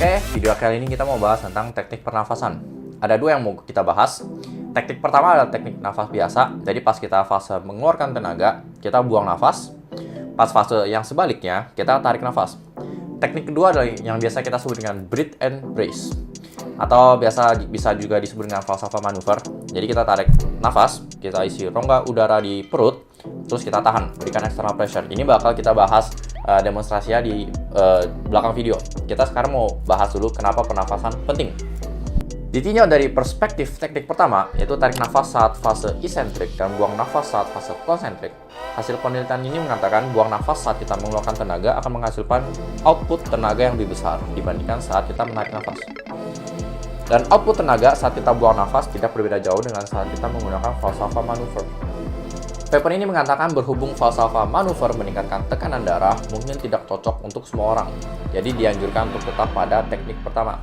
Oke, video kali ini kita mau bahas tentang teknik pernafasan. Ada dua yang mau kita bahas. Teknik pertama adalah teknik nafas biasa. Jadi pas kita fase mengeluarkan tenaga, kita buang nafas. Pas fase yang sebaliknya, kita tarik nafas. Teknik kedua adalah yang biasa kita sebut dengan breathe and brace. Atau bisa juga disebut dengan falsafah manuver. Jadi kita tarik nafas, kita isi rongga udara di perut, terus kita tahan, berikan external pressure. Ini bakal kita bahas demonstrasinya di belakang video. Kita sekarang mau bahas dulu kenapa pernafasan penting. Ditinjau dari perspektif teknik pertama, yaitu tarik nafas saat fase eccentric dan buang nafas saat fase concentric. Hasil penelitian ini mengatakan buang nafas saat kita mengeluarkan tenaga akan menghasilkan output tenaga yang lebih besar dibandingkan saat kita menarik nafas. Dan output tenaga saat kita buang nafas tidak berbeda jauh dengan saat kita menggunakan falsafah manuver. Paper ini mengatakan berhubung falsafah manuver meningkatkan tekanan darah mungkin tidak cocok untuk semua orang. Jadi dianjurkan untuk tetap pada teknik pertama.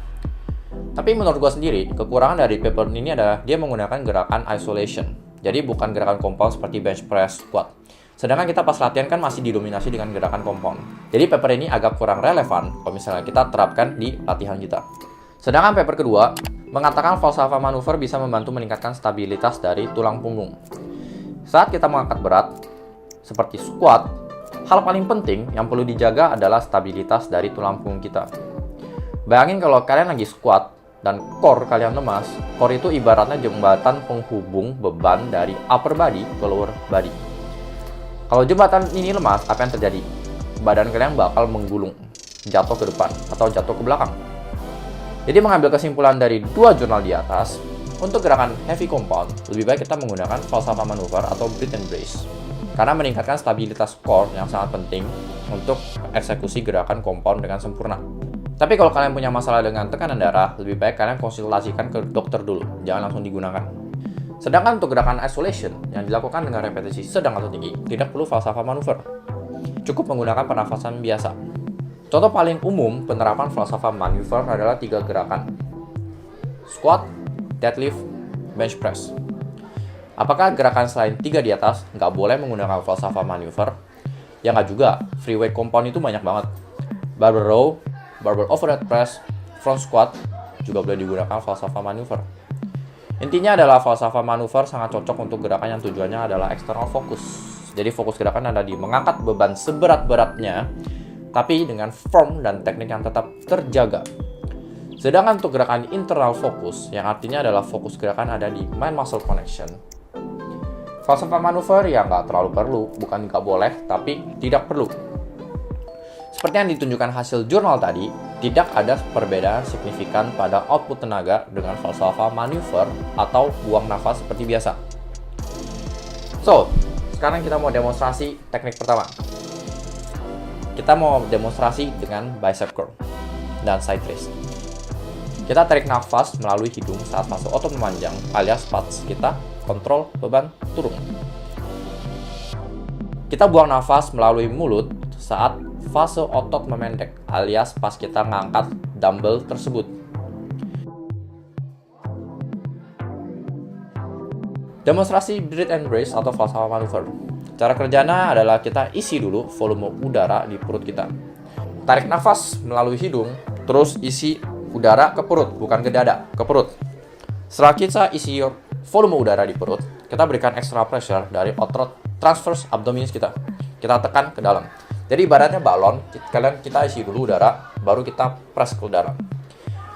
Tapi menurut gue sendiri, kekurangan dari paper ini adalah dia menggunakan gerakan isolation. Jadi bukan gerakan compound seperti bench press, squat. Sedangkan kita pas latihan kan masih didominasi dengan gerakan compound. Jadi paper ini agak kurang relevan kalau misalnya kita terapkan di latihan kita. Sedangkan paper kedua mengatakan falsafah manuver bisa membantu meningkatkan stabilitas dari tulang punggung. Saat kita mengangkat berat, seperti squat, hal paling penting yang perlu dijaga adalah stabilitas dari tulang punggung kita. Bayangin kalau kalian lagi squat dan core kalian lemas, core itu ibaratnya jembatan penghubung beban dari upper body ke lower body. Kalau jembatan ini lemas, apa yang terjadi? Badan kalian bakal menggulung, jatuh ke depan atau jatuh ke belakang. Jadi mengambil kesimpulan dari dua jurnal di atas, untuk gerakan heavy compound, lebih baik kita menggunakan falsafah manuver atau breathe and brace. Karena meningkatkan stabilitas core yang sangat penting untuk eksekusi gerakan compound dengan sempurna. Tapi kalau kalian punya masalah dengan tekanan darah, lebih baik kalian konsultasikan ke dokter dulu, jangan langsung digunakan. Sedangkan untuk gerakan isolation yang dilakukan dengan repetisi sedang atau tinggi, tidak perlu falsafah manuver. Cukup menggunakan pernafasan biasa. Contoh paling umum penerapan falsafah manuver adalah 3 gerakan: squat, deadlift, bench press. Apakah gerakan selain 3 di atas nggak boleh menggunakan falsafah manuver? Ya nggak juga, free weight compound itu banyak banget. Barbell row, barbell overhead press, front squat juga boleh digunakan falsafah manuver. Intinya adalah falsafah manuver sangat cocok untuk gerakan yang tujuannya adalah external focus. Jadi fokus gerakan ada di mengangkat beban seberat-beratnya, tapi dengan form dan teknik yang tetap terjaga. Sedangkan untuk gerakan internal focus, yang artinya adalah fokus gerakan ada di mind-muscle connection, falsafah manuver ya nggak terlalu perlu, bukan nggak boleh, tapi tidak perlu. Seperti yang ditunjukkan hasil jurnal tadi, tidak ada perbedaan signifikan pada output tenaga dengan falsafah manuver atau buang nafas seperti biasa. So, sekarang kita mau demonstrasi teknik pertama. Kita mau demonstrasi dengan bicep curl dan side raise. Kita tarik nafas melalui hidung saat fase otot memanjang alias pas kita kontrol beban turun. Kita buang nafas melalui mulut saat fase otot memendek alias pas kita ngangkat dumbbell tersebut. Demonstrasi breathe and brace atau falsafah manuver. Cara kerjanya adalah kita isi dulu volume udara di perut kita. Tarik nafas melalui hidung, terus isi udara ke perut, bukan ke dada, ke perut. Setelah kita isi volume udara di perut, kita berikan extra pressure dari otot transverse abdominis kita. Kita tekan ke dalam. Jadi ibaratnya balon, kita isi dulu udara, baru kita press ke udara.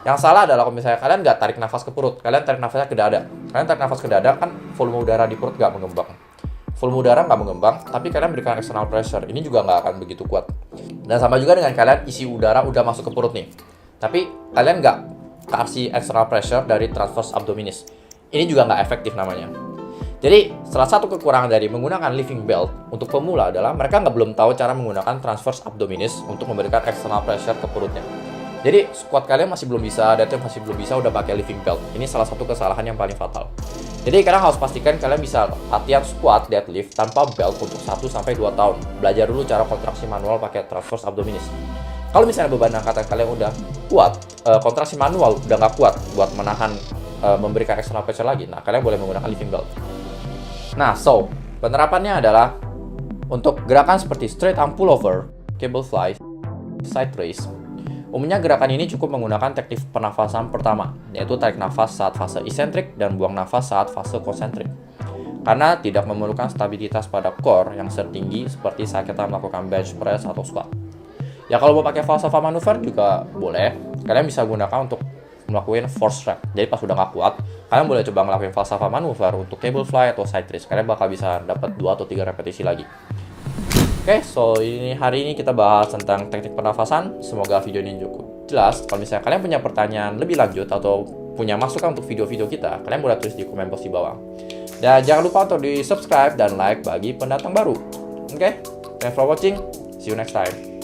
Yang salah adalah kalau misalnya kalian nggak tarik nafas ke perut, kalian tarik nafasnya ke dada. Kalian tarik nafas ke dada, kan volume udara di perut nggak mengembang. Volume udara nggak mengembang, tapi kalian berikan external pressure. Ini juga nggak akan begitu kuat. Dan sama juga dengan kalian isi udara udah masuk ke perut nih. Tapi kalian nggak kasih external pressure dari transverse abdominis. Ini juga nggak efektif namanya. Jadi, salah satu kekurangan dari menggunakan lifting belt untuk pemula adalah mereka belum tahu cara menggunakan transverse abdominis untuk memberikan external pressure ke perutnya. Jadi, squat kalian masih belum bisa, deadlift masih belum bisa, udah pakai lifting belt. Ini salah satu kesalahan yang paling fatal. Jadi, kalian harus pastikan kalian bisa latihan squat, deadlift tanpa belt untuk 1-2 tahun. Belajar dulu cara kontraksi manual pakai transverse abdominis. Kalau misalnya beban angkatan kalian udah kuat, kontraksi manual udah nggak kuat buat menahan, memberikan external pressure lagi, nah kalian boleh menggunakan lifting belt. Nah, penerapannya adalah untuk gerakan seperti straight arm pullover, cable fly, side raise. Umumnya gerakan ini cukup menggunakan teknik pernafasan pertama, yaitu tarik nafas saat fase isentrik dan buang nafas saat fase konsentrik. Karena tidak memerlukan stabilitas pada core yang tinggi seperti saat kita melakukan bench press atau squat. Ya kalau mau pakai falsafah manuver juga boleh. Kalian bisa gunakan untuk melakukan force rep. Jadi pas udah nggak kuat, kalian boleh coba ngelakuin falsafah manuver untuk cable fly atau side raise. Kalian bakal bisa dapat 2 atau 3 repetisi lagi. Oke, so hari ini kita bahas tentang teknik pernafasan. Semoga video ini cukup jelas. Kalau misalnya kalian punya pertanyaan lebih lanjut atau punya masukan untuk video-video kita, kalian boleh tulis di komen box di bawah. Dan jangan lupa untuk di subscribe dan like bagi pendatang baru. Oke, thanks for watching. See you next time.